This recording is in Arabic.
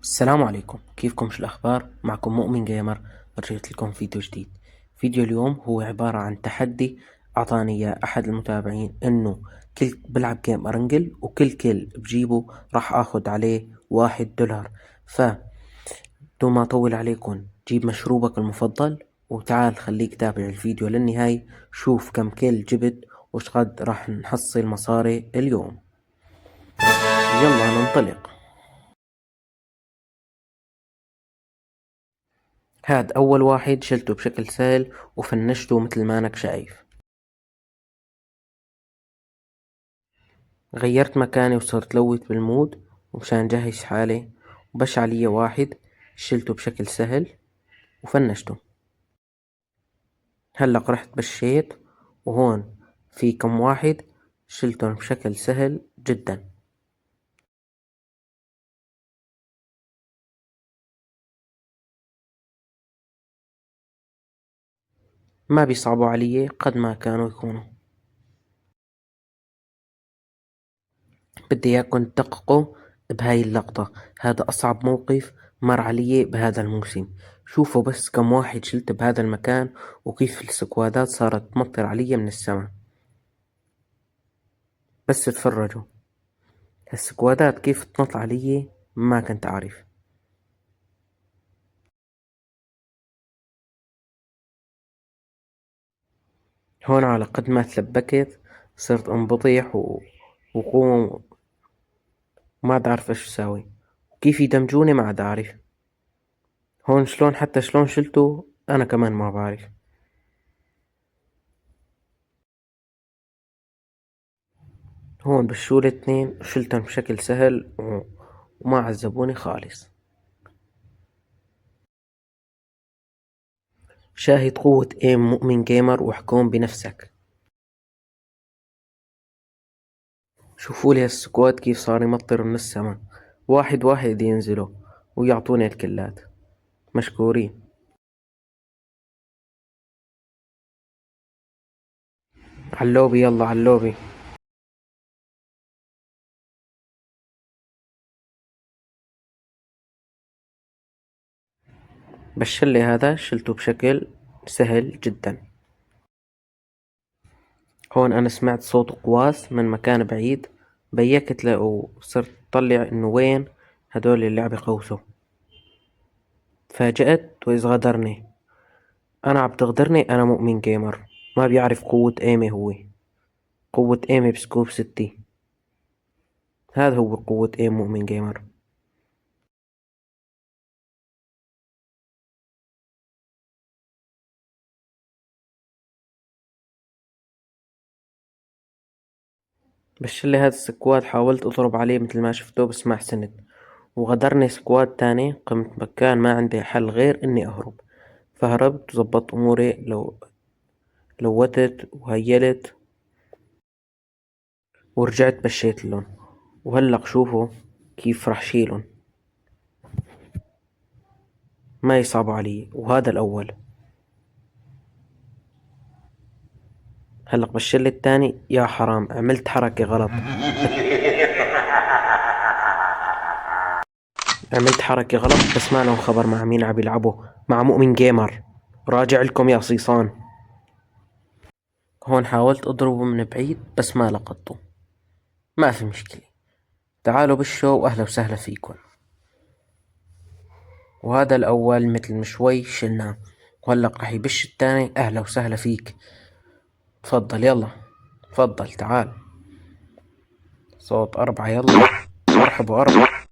السلام عليكم، كيفكم؟ شو الأخبار؟ معكم مؤمن جيمر. رجعت لكم فيديو جديد. فيديو اليوم هو عبارة عن تحدي أعطاني إياه أحد المتابعين، إنه كل بلعب جيم أرنجل وكل كل بجيبه راح آخد عليه $1. دون ما أطول عليكم، جيب مشروبك المفضل وتعال خليك تابع الفيديو للنهاية. شوف كم كل جبت وش قد راح نحصل مصاري اليوم. يلا ننطلق. هاد أول واحد شلته بشكل سهل وفنشته مثل ما انك شايف. غيرت مكاني وصرت لوت بالمود ومشان جهز حالي، وبش علي واحد شلته بشكل سهل وفنشته. هلأ رحت بشيت وهون في كم واحد شلتهم بشكل سهل جدا. ما بيصعبوا علي قد ما كانوا يكونوا. بدي اياكم تدققوا بهاي اللقطة. هذا أصعب موقف مر علي بهذا الموسم. شوفوا بس كم واحد شلت بهذا المكان وكيف السكوادات صارت تمطر علي من السما. بس تفرجوا السكوادات كيف تنط علي، ما كنت أعرف. هون على قد ما تلبكت صرت انبطيح وقوم وما عاد أعرف إيش أساوي، وكيف يدمجوني ما عاد أعرف. هون شلون حتى شلون شلته أنا كمان ما بعرف. هون بشوا الاثنين شلتهم بشكل سهل وما عذبوني خالص. شاهد قوة ايم مؤمن جيمر واحكم بنفسك. شوفولي هالسكواد كيف صار يمطر من السما، واحد واحد ينزلوا ويعطوني الكلات. مشكورين. علوبي يلا علوبي. بالشلة هذا شلته بشكل سهل جدا. هون أنا سمعت صوت قواس من مكان بعيد، بيكت له وصرت طلع إنه وين هدول اللي عم يقوسوا. تفاجأت وإذ غدرني. أنا عم تغدرني؟ أنا مؤمن جيمر ما بيعرف قوة ايمي. هو قوة ايمي بسكوب 60. هذا هو قوة ايم مؤمن جيمر. بالشلة هذا السكواد حاولت أضرب عليه مثل ما شفتوا بس ما حسنت، وغدرني سكواد تاني. قمت مكان ما عندي حل غير إني أهرب، فهربت وزبطت أموري. لوتت وهيلت ورجعت بشيتلن، وهلق شوفوا كيف رح شيلن. ما يصعبوا علي وهذا الأول. هلق بالشلة التاني. يا حرام عملت حركة غلط. عملت حركة غلط بس ما لهم خبر مع مين عم يلعبوا. مع مؤمن جيمر. راجع لكم يا صيصان. هون حاولت اضربه من بعيد بس ما لقطته. ما في مشكلة، تعالوا بالشو واهلا وسهلا فيكم. وهذا الاول مثل من شوي شلناه، وهلا راح يبش التاني. اهلا وسهلا فيك، تفضل يلا. تفضل تعال. صوت 4 يلا. ارحبوا ارحبوا.